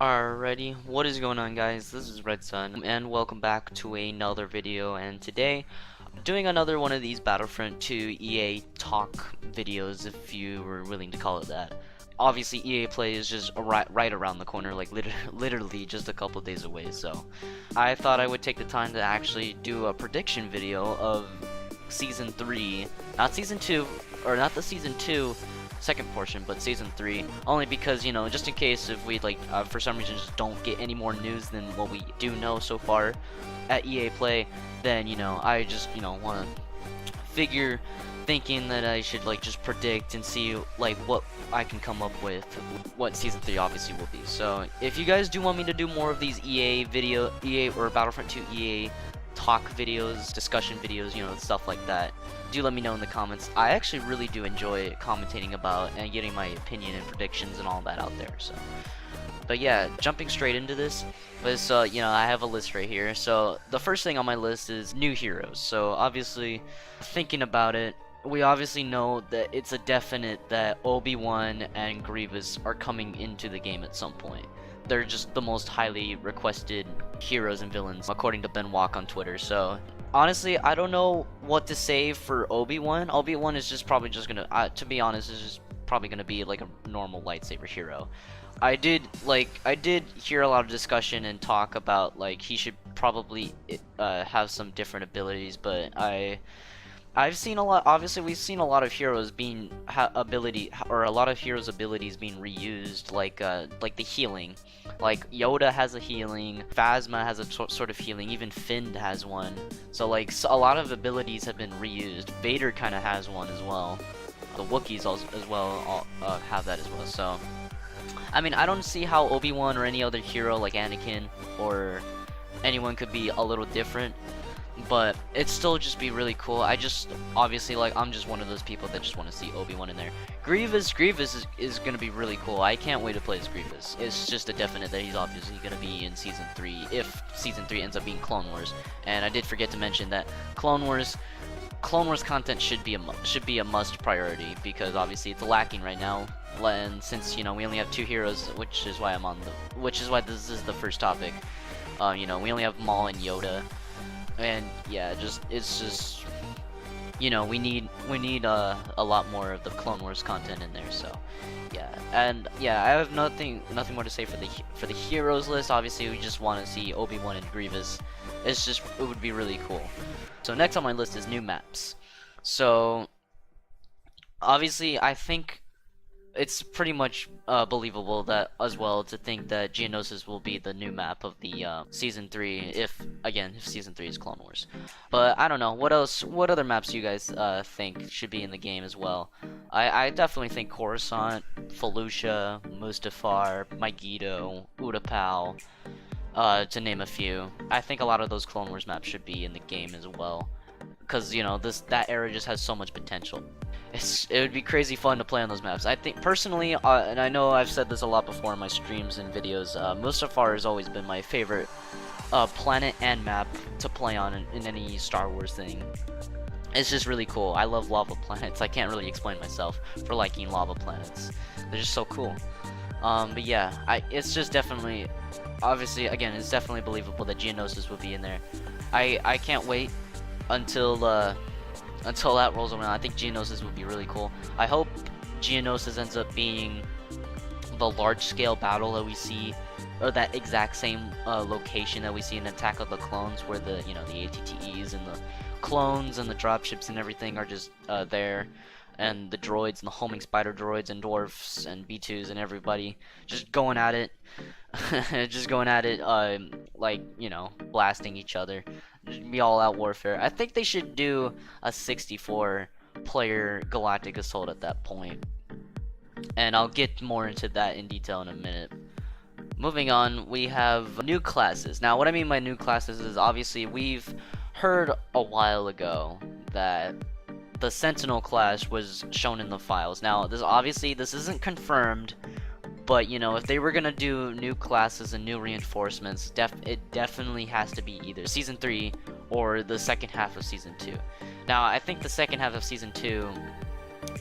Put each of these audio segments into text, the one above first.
Alrighty, what is going on, guys? This is Red Sun, and welcome back to another video. And today, I'm doing another one of these Battlefront 2 EA talk videos, if you were willing to call it that. Obviously, EA Play is just right around the corner, like literally just a couple days away. So, I thought I would take the time to actually do a prediction video of Season 3, not Season 2, or not the Season 2 second portion, but season 3, only because, you know, just in case if we for some reason just don't get any more news than what we do know so far at EA Play, then, you know, I just, you know, want to thinking that I should just predict and see what I can come up with, what season 3 obviously will be. So if you guys do want me to do more of these EA or Battlefront 2 EA talk videos, discussion videos, you know, stuff like that, do let me know in the comments. I actually really do enjoy commentating about and getting my opinion and predictions and all that out there. So, but yeah, jumping straight into this, you know, I have a list right here. So the first thing on my list is new heroes. So obviously, thinking about it, we obviously know that it's a definite that Obi-Wan and Grievous are coming into the game at some point. They're just the most highly requested heroes and villains, according to Ben Walk on Twitter. So honestly, I don't know what to say for Obi-Wan. Obi-Wan is just probably just gonna, to be honest, is just probably gonna be like a normal lightsaber hero. I did hear a lot of discussion and talk about he should probably have some different abilities, but I've seen a lot. Obviously, we've seen a lot of heroes being a lot of heroes' abilities being reused, like the healing. Like Yoda has a healing, Phasma has a sort of healing, even Finn has one. So a lot of abilities have been reused. Vader kind of has one as well. The Wookiees as well have that as well. So, I mean, I don't see how Obi-Wan or any other hero like Anakin or anyone could be a little different. But it'd still just be really cool. I just, obviously, I'm just one of those people that just want to see Obi-Wan in there. Grievous is going to be really cool. I can't wait to play as Grievous. It's just a definite that he's obviously going to be in Season 3, if Season 3 ends up being Clone Wars. And I did forget to mention that Clone Wars content should be a must priority, because obviously it's lacking right now. And since, you know, we only have 2 heroes, which is why this is the first topic. You know, we only have Maul and Yoda. And yeah, it's just, you know, we need a lot more of the Clone Wars content in there. So yeah, and yeah, I have nothing more to say for the heroes list. Obviously, we just want to see Obi-Wan and Grievous. It would be really cool. So next on my list is new maps. So obviously, I think it's pretty much believable that as well to think that Geonosis will be the new map of the Season 3 if Season 3 is Clone Wars. But I don't know, what other maps do you guys think should be in the game as well? I definitely think Coruscant, Felucia, Mustafar, Megiddo, Utapau, to name a few. I think a lot of those Clone Wars maps should be in the game as well, because, you know, that era just has so much potential. It would be crazy fun to play on those maps. I think personally, and I know I've said this a lot before in my streams and videos, Mustafar has always been my favorite planet and map to play on in any Star Wars thing. It's just really cool. I love lava planets. I can't really explain myself for liking lava planets. They're just so cool. But yeah, it's just definitely, obviously, again, it's definitely believable that Geonosis will be in there. I can't wait until that rolls around. I think Geonosis would be really cool. I hope Geonosis ends up being the large-scale battle that we see, or that exact same location that we see in Attack of the Clones, where the ATTEs and the clones and the dropships and everything are just there, and the droids and the homing spider droids and dwarfs and B2s and everybody just going at it, you know, blasting each other. Be all-out warfare. I think they should do a 64-player Galactic Assault at that point, and I'll get more into that in detail in a minute. Moving on, we have new classes. Now, what I mean by new classes is, obviously, we've heard a while ago that the Sentinel class was shown in the files. Now, this isn't confirmed, but, you know, if they were gonna do new classes and new reinforcements, it definitely has to be either Season 3 or the second half of Season 2. Now, I think the second half of Season 2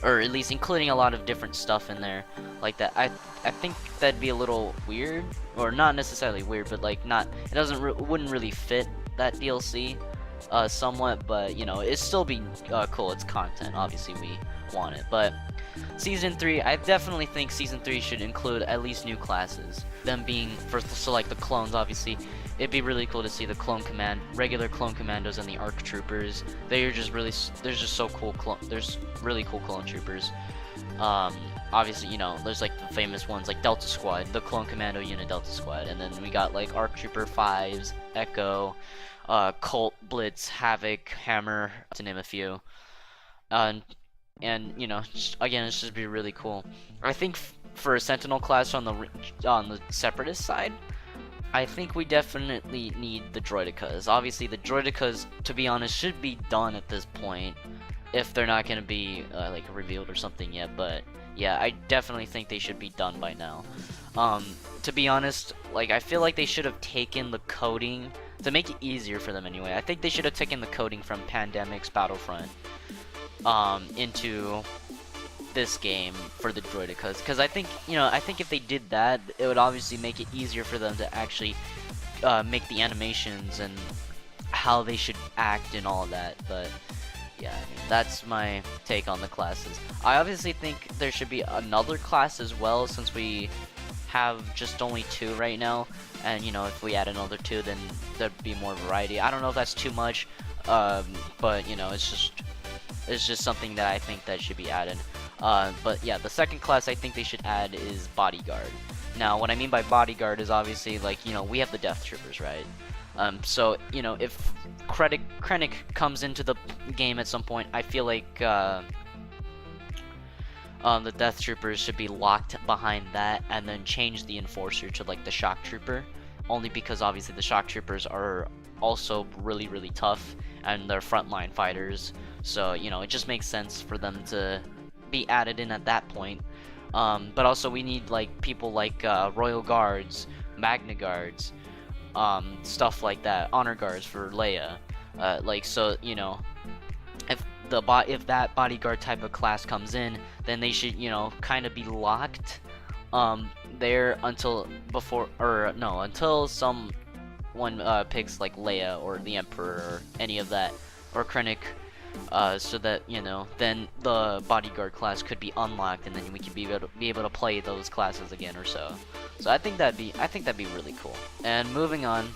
or at least including a lot of different stuff in there like that. I think that'd be a little weird, or not necessarily weird, but like not, it wouldn't really fit that DLC somewhat, but you know, it'd still be cool. It's content, obviously we want it. But Season 3, I definitely think Season 3 should include at least new classes. Them being, first, so like the clones, obviously. It'd be really cool to see the regular clone commandos and the ARC troopers. They're just really, there's just so cool there's really cool clone troopers. Obviously, you know, there's like the famous ones like Delta Squad, the clone commando unit Delta Squad, and then we got like ARC Trooper 5s, Echo, Colt, Blitz, Havoc, Hammer, to name a few. And you know, again, it's just be really cool. I think for a Sentinel class on the Separatist side, I think we definitely need the Droidicas. Obviously, the Droidicas, to be honest, should be done at this point, if they're not gonna be like revealed or something yet. But yeah, I definitely think they should be done by now. To be honest, like I feel like they should have taken the coding to make it easier for them anyway. I think they should have taken the coding from Pandemic's Battlefront into this game for the Droidicas, because I think, you know, I think if they did that, it would obviously make it easier for them to actually make the animations and how they should act and all of that. But yeah, I mean, that's my take on the classes. I obviously think there should be another class as well, since we have just only 2 right now, and you know, if we add another 2, then there'd be more variety. I don't know if that's too much, but you know, it's just something that I think that should be added. But yeah, the second class I think they should add is Bodyguard. Now, what I mean by Bodyguard is obviously, like, you know, we have the Death Troopers, right? So, you know, if Krennic comes into the game at some point, I feel like the Death Troopers should be locked behind that, and then change the Enforcer to like the Shock Trooper, only because obviously the Shock Troopers are also really, really tough, and they're frontline fighters. So, you know, it just makes sense for them to be added in at that point. But also we need like people like Royal Guards, Magna Guards, stuff like that, Honor Guards for Leia. Like, so, you know, if that Bodyguard type of class comes in, then they should, you know, kind of be locked there until someone picks like Leia or the Emperor or any of that, or Krennic, so that, you know, then the Bodyguard class could be unlocked, and then we could be able to play those classes again or so. So I think that'd be really cool. And moving on,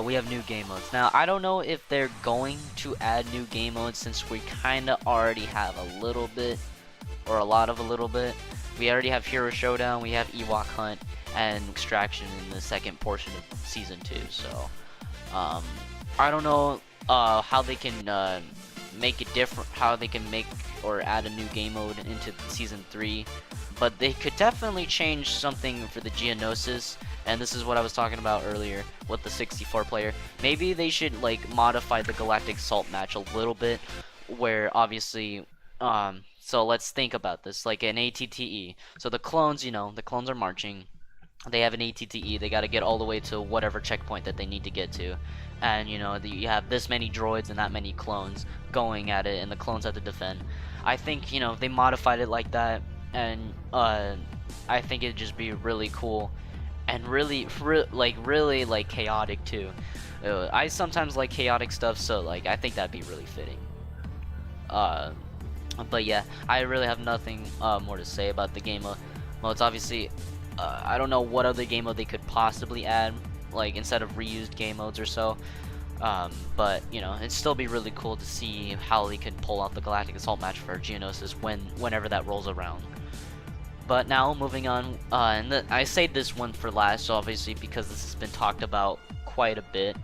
we have new game modes. Now, I don't know if they're going to add new game modes, since we kind of already have a little bit, or a lot of a little bit. We already have Hero Showdown, we have Ewok Hunt, and Extraction in the second portion of Season 2. So, I don't know how they can make it different, how they can make or add a new game mode into Season 3, but they could definitely change something for the Geonosis, and this is what I was talking about earlier with the 64 player. Maybe they should like modify the Galactic Salt match a little bit, where obviously, so let's think about this, like an ATTE. So the clones, you know, the clones are marching, they have an ATTE, they gotta get all the way to whatever checkpoint that they need to get to. And, you know, you have this many droids and that many clones going at it, and the clones have to defend. I think, you know, if they modified it like that, and I think it'd just be really cool, and really chaotic too. I sometimes like chaotic stuff, so like I think that'd be really fitting. But yeah, I really have nothing more to say about the game modes. Obviously, I don't know what other game mode they could possibly add, like instead of reused game modes or so. But you know, it'd still be really cool to see how they could pull out the Galactic Assault match for Geonosis whenever that rolls around. But now, moving on, and I saved this one for last, obviously, because this has been talked about quite a bit,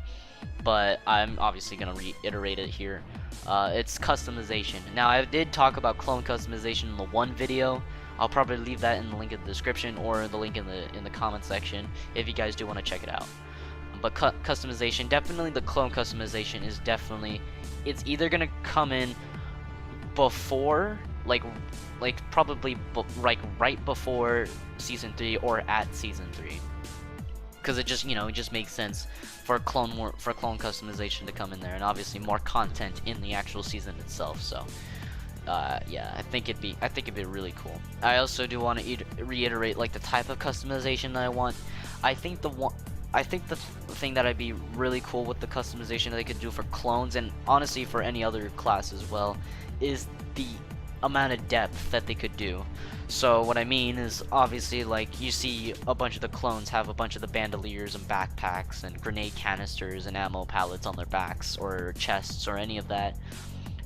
but I'm obviously going to reiterate it here. It's customization. Now, I did talk about clone customization in the one video. I'll probably leave that in the link in the description, or the link in the comment section if you guys do want to check it out. But customization, definitely the clone customization is definitely, it's either going to come in before, like probably right before Season 3 or at Season 3, because it just, you know, it just makes sense for clone customization to come in there, and obviously more content in the actual season itself. So yeah, I think it'd be really cool. I also do want to reiterate like the type of customization that I want. I think the thing that I'd be really cool with the customization that they could do for clones, and honestly for any other class as well, is the amount of depth that they could do. So what I mean is, obviously, like, you see a bunch of the clones have a bunch of the bandoliers and backpacks and grenade canisters and ammo pallets on their backs or chests or any of that.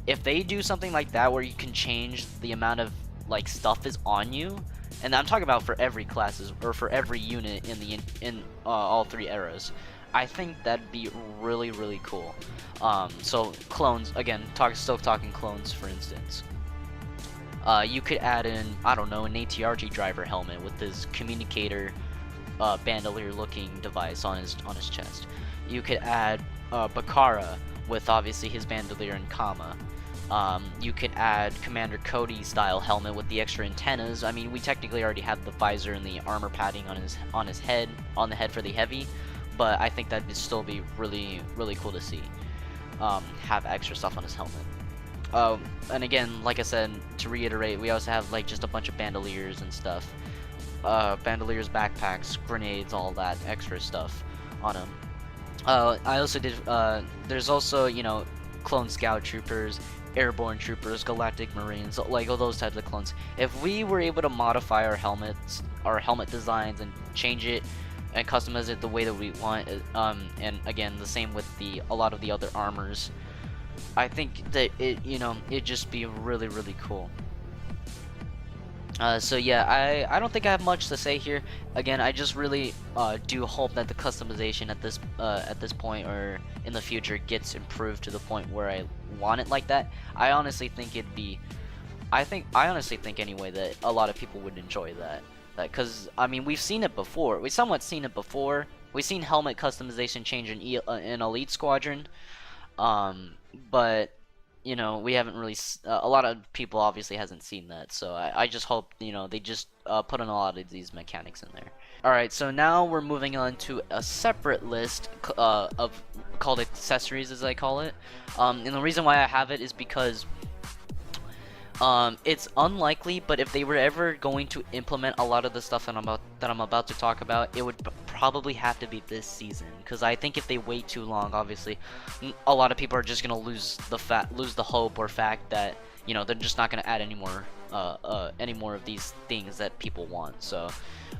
If they do something like that where you can change the amount of like stuff is on you, and I'm talking about for every classes or for every unit in the all three eras, I think that'd be really really cool. So clones again, still talking clones for instance. You could add in, I don't know, an ATRG driver helmet with this communicator bandolier looking device on his chest. You could add Bakara with obviously his bandolier and Kama. You could add Commander Cody style helmet with the extra antennas. I mean, we technically already have the visor and the armor padding on his head, on the head for the heavy, but I think that'd still be really really cool to see. Have extra stuff on his helmet. And again, like I said, to reiterate, we also have like just a bunch of bandoliers and stuff. Bandoliers, backpacks, grenades, all that extra stuff on them. I also did, there's also, you know, clone scout troopers, airborne troopers, galactic marines, like all those types of clones. If we were able to modify our helmets, our helmet designs, and change it and customize it the way that we want, and again, the same with a lot of the other armors, I think that it'd just be really really cool. So yeah, I don't think I have much to say here. Again, I just really do hope that the customization at this point or in the future gets improved to the point where I want it like that. I honestly think I honestly think anyway that a lot of people would enjoy that. Because I mean, we've seen it before. We've somewhat seen it before. We've seen helmet customization change in Elite Squadron. But you know, we haven't really a lot of people obviously hasn't seen that, so I just hope, you know, they just put in a lot of these mechanics in there. Alright, so now we're moving on to a separate list of called accessories, as I call it. And the reason why I have it is because it's unlikely, but if they were ever going to implement a lot of the stuff that I'm about to talk about, it would probably have to be this season. Because I think if they wait too long, obviously, a lot of people are just gonna lose the hope or fact that, you know, they're just not gonna add any more of these things that people want. So,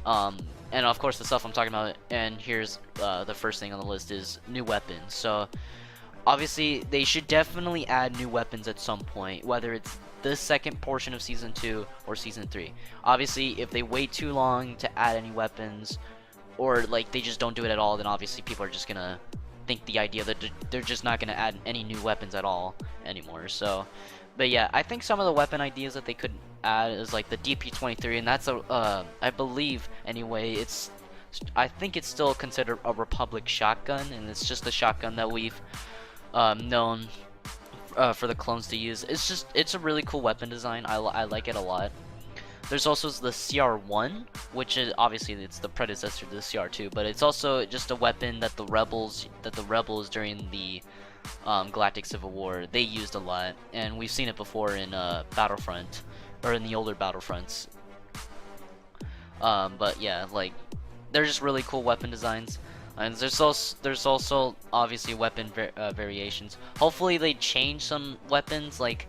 and of course the stuff I'm talking about, and here's the first thing on the list is new weapons. So obviously they should definitely add new weapons at some point, whether it's this second portion of Season 2 or Season 3. Obviously, if they wait too long to add any weapons, or like they just don't do it at all, then obviously people are just gonna think the idea that they're just not gonna add any new weapons at all anymore. So, but yeah, I think some of the weapon ideas that they could add is like the DP-23, and that's I believe anyway, I think it's still considered a Republic shotgun, and it's just a shotgun that we've known for the clones to use. It's a really cool weapon design. I like it a lot. There's also the CR1, which is obviously it's the predecessor to the CR2, but it's also just a weapon that the rebels during the Galactic Civil War they used a lot, and we've seen it before in Battlefront or in the older Battlefronts. But yeah, like they're just really cool weapon designs. And there's also obviously weapon variations. Hopefully they change some weapons, like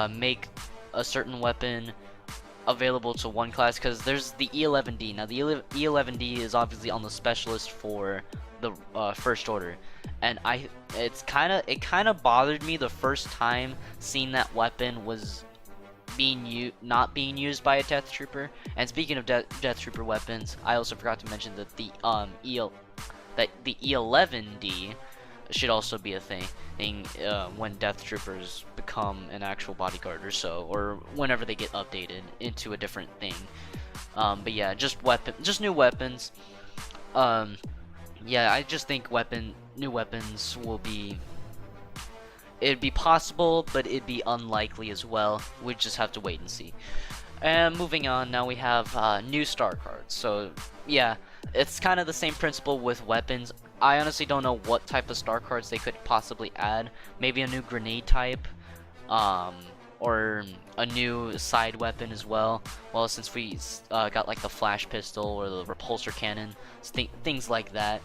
make a certain weapon available to one class, because there's the E11D. Now the E11D is obviously on the specialist for the First Order, and it kind of bothered me the first time seeing that weapon was not being used by a Death Trooper. And speaking of Death Trooper weapons, I also forgot to mention that the E11D should also be a thing when Death Troopers become an actual bodyguard or so, or whenever they get updated into a different thing. But yeah, just new weapons. Yeah, I just think new weapons will be. It'd be possible, but it'd be unlikely as well. We just have to wait and see. And moving on, now we have new star cards. So yeah, it's kind of the same principle with weapons. I honestly don't know what type of star cards they could possibly add. Maybe a new grenade type. or a new side weapon as well. Well, since we got like the flash pistol or the repulsor cannon, things like that.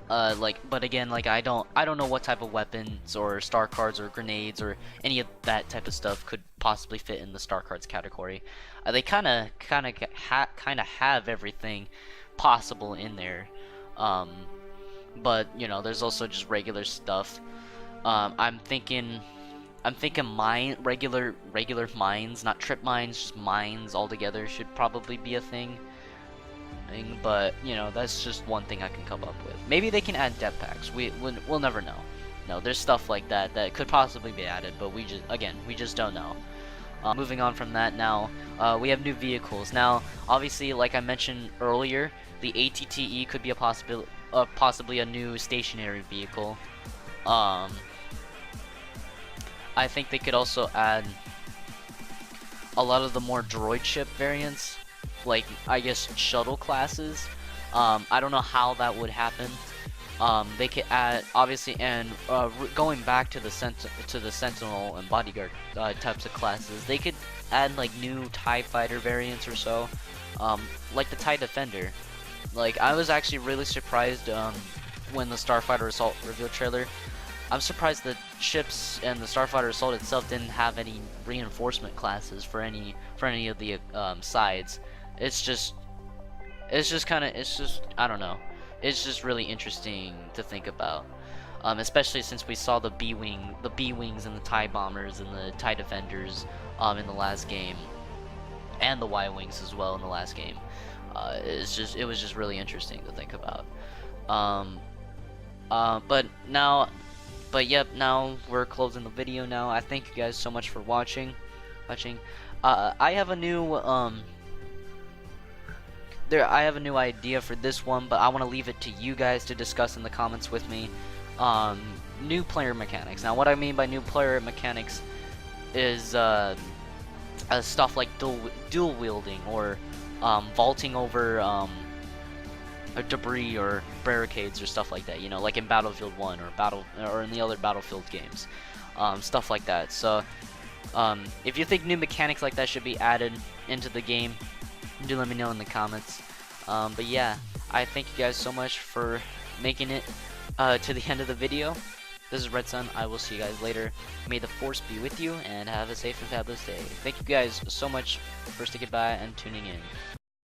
But again, like I don't know what type of weapons or star cards or grenades or any of that type of stuff could possibly fit in the star cards category. They kind of have everything possible in there, but you know, there's also just regular stuff. I'm thinking regular mines, not trip mines, just mines altogether should probably be a thing. But you know, that's just one thing I can come up with. Maybe they can add depth packs. We'll never know. No, there's stuff like that that could possibly be added, but we just don't know. Moving on from that, now we have new vehicles. Now, obviously, like I mentioned earlier, the ATTE could be a possibly a new stationary vehicle. I think they could also add a lot of the more droid ship variants, like I guess shuttle classes. I don't know how that would happen. They could add, obviously, and going back to the Sentinel and Bodyguard types of classes, they could add like new TIE Fighter variants or so, like the TIE Defender. Like I was actually really surprised when the Starfighter Assault reveal trailer. I'm surprised the ships and the Starfighter Assault itself didn't have any reinforcement classes for any of the sides. It's just I don't know. It's just really interesting to think about, especially since we saw the B-wings and the TIE bombers and the TIE defenders in the last game, and the Y-wings as well in the last game. It was just really interesting to think about. But yep, now we're closing the video now. I thank you guys so much for watching. I have a new I have a new idea for this one, but I want to leave it to you guys to discuss in the comments with me. New player mechanics. Now, what I mean by new player mechanics is stuff like dual wielding, or vaulting over debris or barricades or stuff like that. You know, like in Battlefield 1 or in the other Battlefield games, stuff like that. So, if you think new mechanics like that should be added into the game, do let me know in the comments. But yeah, I thank you guys so much for making it to the end of the video. This is Red Sun. I will see you guys later. May the Force be with you, and have a safe and fabulous day. Thank you guys so much for sticking by and tuning in.